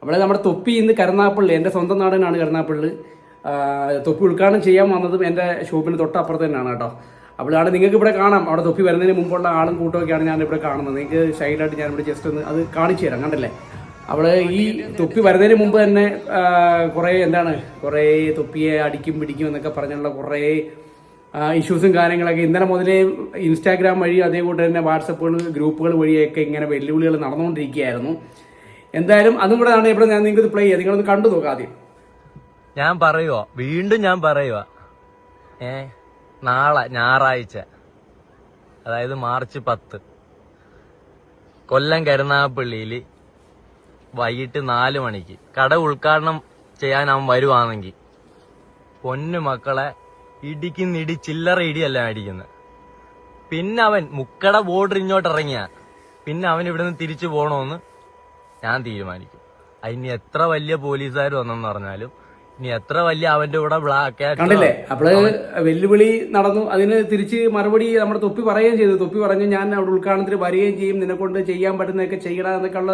അവിടെ നമ്മുടെ തൊപ്പി ഇന്ന് കരുനാഗപ്പള്ളി, എൻ്റെ സ്വന്തം നാടിനാണ് കരുനാഗപ്പള്ളി. തൊപ്പി ഉദ്ഘാടനം ചെയ്യാൻ വന്നതും എൻ്റെ ഷോപ്പിന് തൊട്ടപ്പുറത്ത് തന്നെയാണ് കേട്ടോ. അപ്പോഴാണ് നിങ്ങൾക്ക് ഇവിടെ കാണാം, അവിടെ തൊപ്പി വരുന്നതിന് മുമ്പുള്ള ആളും കൂട്ടമൊക്കെയാണ് ഞാൻ ഇവിടെ കാണുന്നത്. നിങ്ങൾക്ക് സ്റ്റൈലായിട്ട് ഞാനിവിടെ ജസ്റ്റ് ഒന്ന് അത് കാണിച്ചു തരാം, കണ്ടല്ലേ. അവിടെ ഈ തൊപ്പി വരുന്നതിന് മുമ്പ് തന്നെ കുറേ തൊപ്പിയെ അടിക്കും പിടിക്കും എന്നൊക്കെ പറഞ്ഞുള്ള കുറേ ഇഷ്യൂസും കാര്യങ്ങളൊക്കെ ഇന്നലെ മുതലേ ഇൻസ്റ്റാഗ്രാം വഴി അതേപോലെ തന്നെ വാട്സപ്പുകൾ ഗ്രൂപ്പുകൾ വഴിയൊക്കെ ഇങ്ങനെ വെല്ലുവിളികൾ നടന്നുകൊണ്ടിരിക്കുകയായിരുന്നു. എന്തായാലും അതും കൂടെ ആണ് ഇവിടെ ഞാൻ നിങ്ങൾക്ക് പ്ലേ ചെയ്യാം, നിങ്ങളൊന്ന് കണ്ടു നോക്കാം ആദ്യം. വീണ്ടും ഞാൻ പറയുക, നാളെ ഞായറാഴ്ച, അതായത് മാർച്ച് 10 കൊല്ലം കരുനാഗപ്പള്ളിയിൽ വൈകിട്ട് 4 മണിക്ക് കട ഉദ്ഘാടനം ചെയ്യാൻ അവൻ വരുവാണെങ്കിൽ പൊന്നു മക്കളെ ഇടിക്കുന്നിടി ചില്ലറ ഇടിയല്ല അടിക്കുന്നത്. പിന്നെ അവൻ മുക്കട ബോർഡർ ഇങ്ങോട്ട് ഇറങ്ങിയ പിന്നെ അവൻ ഇവിടുന്ന് തിരിച്ചു പോകണമെന്ന് ഞാൻ തീരുമാനിക്കും. അതിന് എത്ര വലിയ പോലീസുകാർ വന്നെന്ന് പറഞ്ഞാലും, ഇനി എത്ര വലിയ അവന്റെ കൂടെ ബ്ലാക്ക് കണ്ടില്ലേ. അപ്പോള് വെല്ലുവിളി നടന്നു, അതിന് തിരിച്ച് മറുപടി നമ്മുടെ തൊപ്പി പറയുകയും ചെയ്തു. തൊപ്പി പറഞ്ഞു ഞാൻ അവിടെ ഉദ്ഘാടനത്തിന് വരികയും ചെയ്യും, നിന്നെ കൊണ്ട് ചെയ്യാൻ പറ്റുന്നതൊക്കെ ചെയ്യണം എന്നൊക്കെ ഉള്ള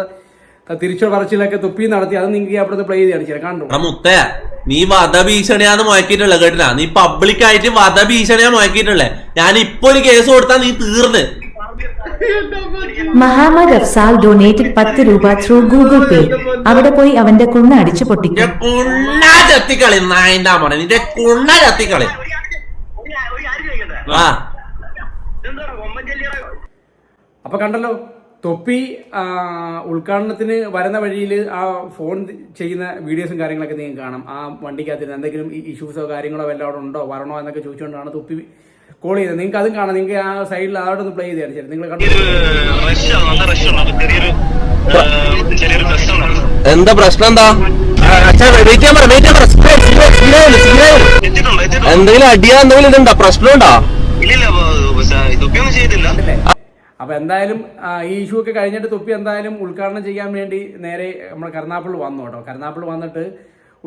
തിരിച്ചു പറച്ചിലൊക്കെ തൊപ്പി നടത്തി. അത് നിങ്ങൾക്ക് അവിടുത്തെ പ്ലേ ചെയ്ത് കാണിച്ചു കണ്ടു. മുത്തേ, നീ വധഭീഷണിയാന്ന് മുഴക്കിയിട്ടുള്ള കേട്ടില്ല, നീ പബ്ലിക്കായിട്ട് വധഭീഷണിയാ മുഴക്കിയിട്ടുള്ളേ. ഞാൻ ഇപ്പൊ ഒരു കേസ് കൊടുത്താൽ നീ തീർന്ന്. മുഹമ്മദ് അഫ്സാൽ ഡൊനേറ്റഡ് 10 രൂപ ത്രൂ ഗൂഗിൾ പേ. അവിടെ പോയി അവന്റെ കുണ്ണ അടിച്ചു പൊട്ടിക്കും. കുണ്ണ ചത്തിക്കളി നായന്റെ മോനെ, നിന്റെ കുണ്ണ ചത്തിക്കളി. അപ്പൊ കണ്ടല്ലോ, തൊപ്പി ഉദ്ഘാടനത്തിന് വരുന്ന വഴിയിൽ ആ ഫോൺ ചെയ്യുന്ന വീഡിയോസും കാര്യങ്ങളൊക്കെ നിങ്ങൾക്ക് കാണാം. ആ വണ്ടിക്കകത്ത് എന്തെങ്കിലും ഇഷ്യൂസോ കാര്യങ്ങളോ വല്ലതും അവിടെ ഉണ്ടോ, വരണോ എന്നൊക്കെ ചോദിച്ചുകൊണ്ടാണ് തൊപ്പി കോൾ ചെയ്തത്. നിങ്ങൾക്ക് അതും കാണാം, നിങ്ങൾക്ക് ആ സൈഡിൽ അവിടെ ഒന്ന് പ്ലേ ചെയ്ത് കാണിച്ചു. നിങ്ങൾ എന്താ പ്രശ്നം? എന്താ എന്തെങ്കിലും അടിയാ എന്തെങ്കിലും ഇതുണ്ടോ, പ്രശ്നമുണ്ടോ? അപ്പൊ എന്തായാലും ഈ ഇഷ്യൂ ഒക്കെ കഴിഞ്ഞിട്ട് തൊപ്പി എന്തായാലും ഉദ്ഘാടനം ചെയ്യാൻ വേണ്ടി നേരെ നമ്മൾ കരുനാഗപ്പള്ളി വന്നു കേട്ടോ. കരുനാഗപ്പള്ളി വന്നിട്ട്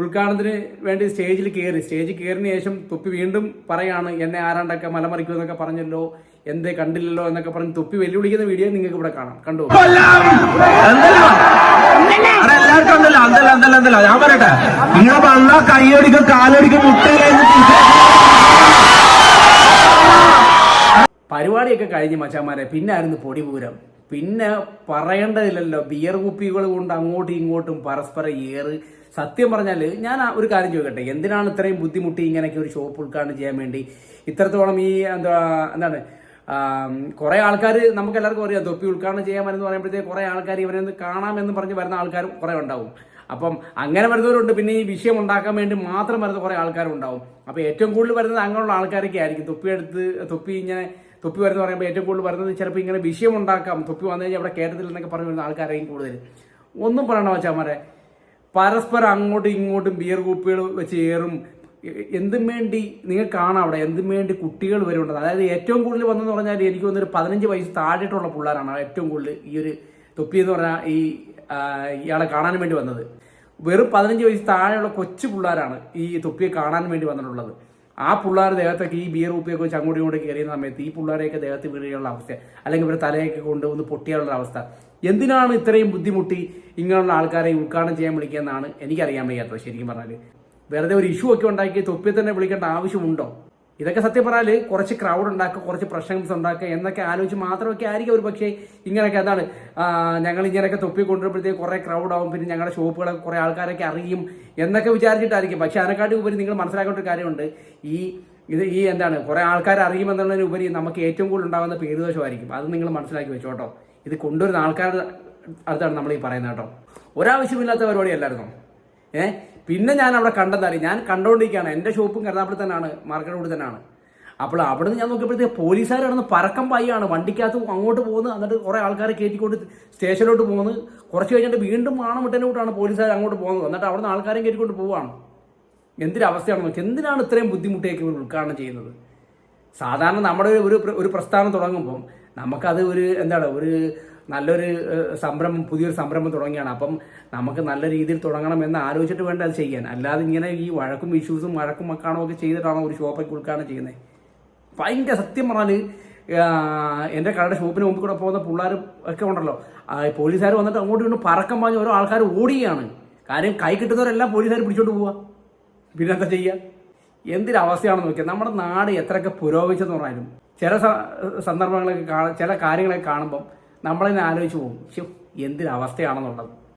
ഉദ്ഘാടനത്തിന് വേണ്ടി സ്റ്റേജിൽ കയറിന് ശേഷം തൊപ്പി വീണ്ടും പറയാണ്, എന്നെ ആരാണ്ടൊക്കെ മലമറിക്കും എന്നൊക്കെ പറഞ്ഞല്ലോ, എന്തേ കണ്ടില്ലല്ലോ എന്നൊക്കെ പറഞ്ഞ് തൊപ്പി വെല്ലുവിളിക്കുന്ന വീഡിയോ നിങ്ങൾക്ക് ഇവിടെ കാണാം, കണ്ടു. ഞാൻ പറയട്ടെ, നിങ്ങൾ വന്നാ കൈയടിക്കും കാലടിക്കും പരിപാടിയൊക്കെ കഴിഞ്ഞ് മച്ചാമാരെ പിന്നെ ആയിരുന്നു പൊടിപൂരം. പിന്നെ പറയേണ്ടതില്ലല്ലോ, ബിയർ കുപ്പികൾ കൊണ്ട് അങ്ങോട്ടും ഇങ്ങോട്ടും പരസ്പരം ഏറ്. സത്യം പറഞ്ഞാൽ ഞാൻ ഒരു കാര്യം ചോദിക്കട്ടെ, എന്തിനാണ് ഇത്രയും ബുദ്ധിമുട്ടി ഇങ്ങനെയൊക്കെ ഒരു ഷോപ്പ് ഉദ്ഘാടനം ചെയ്യാൻ വേണ്ടി ഇത്രത്തോളം ഈ എന്താണ് കുറെ ആൾക്കാർ നമുക്ക് എല്ലാവർക്കും അറിയാം, തൊപ്പി ഉദ്ഘാടനം ചെയ്യാമെന്ന് പറയുമ്പോഴത്തേക്ക് കുറെ ആൾക്കാർ ഇവരൊന്ന് കാണാമെന്ന് പറഞ്ഞ് വരുന്ന ആൾക്കാർ കുറെ ഉണ്ടാവും. അപ്പം അങ്ങനെ വരുന്നവരുണ്ട്, പിന്നെ ഈ വിഷയം ഉണ്ടാക്കാൻ വേണ്ടി മാത്രം വരുന്ന കുറെ ആൾക്കാരുണ്ടാവും. അപ്പോൾ ഏറ്റവും കൂടുതൽ വരുന്നത് അങ്ങനെയുള്ള ആൾക്കാരൊക്കെ ആയിരിക്കും. തൊപ്പി വരുന്ന പറയുമ്പോൾ ഏറ്റവും കൂടുതൽ വരുന്നത് ചിലപ്പോൾ ഇങ്ങനെ വിഷയം ഉണ്ടാക്കാം, തൊപ്പി വന്നു കഴിഞ്ഞാൽ അവിടെ കേരളത്തിലെന്നൊക്കെ പറഞ്ഞു വരുന്ന ആൾക്കാരായിരിക്കും കൂടുതൽ. ഒന്നും പറയണ വെച്ചാൽ പരസ്പരം അങ്ങോട്ടും ഇങ്ങോട്ടും ബിയർ കുപ്പികൾ വെച്ച് ഏറും. എന്തും വേണ്ടി നിങ്ങൾ കാണാം അവിടെ എന്തും വേണ്ടി കുട്ടികൾ വരെ ഉണ്ട്. അതായത് ഏറ്റവും കൂടുതൽ വന്നെന്ന് പറഞ്ഞാൽ എനിക്ക് തോന്നുന്നു 15 വയസ്സ് താഴെയിട്ടുള്ള പിള്ളേരാണ് ഏറ്റവും കൂടുതൽ ഈ ഒരു തൊപ്പി എന്ന് പറഞ്ഞാൽ ഇയാളെ കാണാൻ വേണ്ടി വന്നത്. വെറും 15 വയസ്സ് താഴെയുള്ള കൊച്ചു പിള്ളേരാണ് ഈ തൊപ്പിയെ കാണാൻ വേണ്ടി വന്നിട്ടുള്ളത്. ആ പിള്ളേർ ദേഹത്തൊക്കെ ഈ ബിയർ കുപ്പിയൊക്കെ വെച്ച് അങ്ങോട്ടും ഇങ്ങോട്ട് കയറിയുന്ന സമയത്ത് ഈ പിള്ളേരെയൊക്കെ ദേഹത്ത് വീഴുള്ള അവസ്ഥ, അല്ലെങ്കിൽ ഇവരുടെ തലയൊക്കെ കൊണ്ട് ഒന്ന് പൊട്ടിയാനുള്ള അവസ്ഥ. എന്തിനാണ് ഇത്രയും ബുദ്ധിമുട്ടി ഇങ്ങനെയുള്ള ആൾക്കാരെ ഉദ്ഘാടനം ചെയ്യാൻ വിളിക്കുന്നതാണ് എനിക്കറിയാൻ വയ്യാത്തത്. ശരിക്കും പറഞ്ഞാൽ വെറുതെ ഒരു ഇഷ്യൂ ഒക്കെ ഉണ്ടാക്കി തൊപ്പിയെ തന്നെ വിളിക്കേണ്ട ആവശ്യമുണ്ടോ? ഇതൊക്കെ സത്യം പറഞ്ഞാൽ കുറച്ച് ക്രൗഡ് ഉണ്ടാക്കുക, കുറച്ച് പ്രശ്നങ്ങൾ ഉണ്ടാക്കുക എന്നൊക്കെ ആലോചിച്ച് മാത്രമൊക്കെ ആയിരിക്കും ഒരു പക്ഷേ ഇങ്ങനെയൊക്കെ. എന്താണ് ഞങ്ങൾ ഇങ്ങനെയൊക്കെ തൊപ്പി കൊണ്ടുവരുമ്പോഴത്തേക്ക് കുറേ ക്രൗഡ് ആവും, പിന്നെ ഞങ്ങളുടെ ഷോപ്പുകളൊക്കെ കുറേ ആൾക്കാരൊക്കെ അറിയും എന്നൊക്കെ വിചാരിച്ചിട്ടായിരിക്കും. പക്ഷെ അതിനെക്കാട്ടി ഉപരി നിങ്ങൾ മനസ്സിലാക്കേണ്ട ഒരു കാര്യമുണ്ട്, ഈ എന്താണ് കുറേ ആൾക്കാർ അറിയുമെന്നുള്ളതിന് ഉപരി നമുക്ക് ഏറ്റവും കൂടുതൽ ഉണ്ടാകുന്ന പേരുദോഷമായിരിക്കും. അത് നിങ്ങൾ മനസ്സിലാക്കി വെച്ചോ കേട്ടോ. ഇത് കൊണ്ടുവരുന്ന ആൾക്കാരുടെ അടുത്താണ് നമ്മൾ ഈ പറയുന്നത് കേട്ടോ. ഒരാവശ്യമില്ലാത്ത പരിപാടിയല്ലായിരുന്നു. പിന്നെ ഞാൻ അവിടെ കണ്ടെന്നറിയും, ഞാൻ കണ്ടുകൊണ്ടിരിക്കുകയാണ്. എൻ്റെ ഷോപ്പും കരുനാഗപ്പള്ളി തന്നെയാണ്, മാർക്കറ്റ് റോഡിൽ തന്നെയാണ്. അപ്പോൾ അവിടെ നിന്ന് ഞാൻ നോക്കിയപ്പോഴത്തേക്ക് പോലീസുകാർ കിടന്ന് പരക്കം പായാണ്, വണ്ടിക്കകത്ത് അങ്ങോട്ട് പോകുന്നത്. എന്നിട്ട് കുറേ ആൾക്കാരെ കയറ്റിക്കൊണ്ട് സ്റ്റേഷനിലോട്ട് പോകുന്നത്. കുറച്ച് കഴിഞ്ഞിട്ട് വീണ്ടും മാണമിട്ടനോട്ടാണ് പോലീസുകാർ അങ്ങോട്ട് പോകുന്നത്. എന്നിട്ട് അവിടെ നിന്ന് ആൾക്കാരെയും കയറ്റിക്കൊണ്ട് പോവുകയാണ്. എന്തൊരവസ്ഥയാണെന്ന് വെച്ചാൽ, എന്തിനാണ് ഇത്രയും ബുദ്ധിമുട്ടേക്ക് ഉദ്ഘാടനം ചെയ്യുന്നത്? സാധാരണ നമ്മുടെ ഒരു പ്രസ്ഥാനം തുടങ്ങുമ്പം നമുക്കത് ഒരു നല്ലൊരു സംരംഭം, പുതിയൊരു സംരംഭം തുടങ്ങിയാണ്. അപ്പം നമുക്ക് നല്ല രീതിയിൽ തുടങ്ങണം എന്ന് ആലോചിച്ചിട്ട് വേണ്ട അത് ചെയ്യാൻ. അല്ലാതെ ഇങ്ങനെ ഈ വഴക്കും ഇഷ്യൂസും മക്കാണോ ഒക്കെ ചെയ്തിട്ടാണോ ഒരു ഷോപ്പൊക്കെ ഉദ്ഘാടനം ചെയ്യുന്നത്? ഭയങ്കര സത്യം പറഞ്ഞാൽ എൻ്റെ കടയുടെ ഷോപ്പിന് മുമ്പിൽ കൂടെ പോകുന്ന പിള്ളേർ ഒക്കെ ഉണ്ടല്ലോ, പോലീസുകാർ വന്നിട്ട് അങ്ങോട്ടും ഇങ്ങോട്ടും പറക്കം പറഞ്ഞ് ഓരോ ആൾക്കാർ ഓടുകയാണ്. കാര്യം കൈ കിട്ടുന്നവരെല്ലാം പോലീസുകാർ പിടിച്ചോണ്ട് പോവുക. പിന്നെന്താ ചെയ്യുക? എന്തൊരവസ്ഥയാണെന്ന് നോക്കിയാൽ. നമ്മുടെ നാട് എത്രയൊക്കെ പുരോഗമിച്ചെന്ന് പറഞ്ഞാലും ചില സന്ദർഭങ്ങളൊക്കെ ചില കാര്യങ്ങളൊക്കെ കാണുമ്പം നമ്മളതിനെ ആലോചിച്ച് പോകും, എന്തൊരവസ്ഥയാണെന്നുള്ളത്.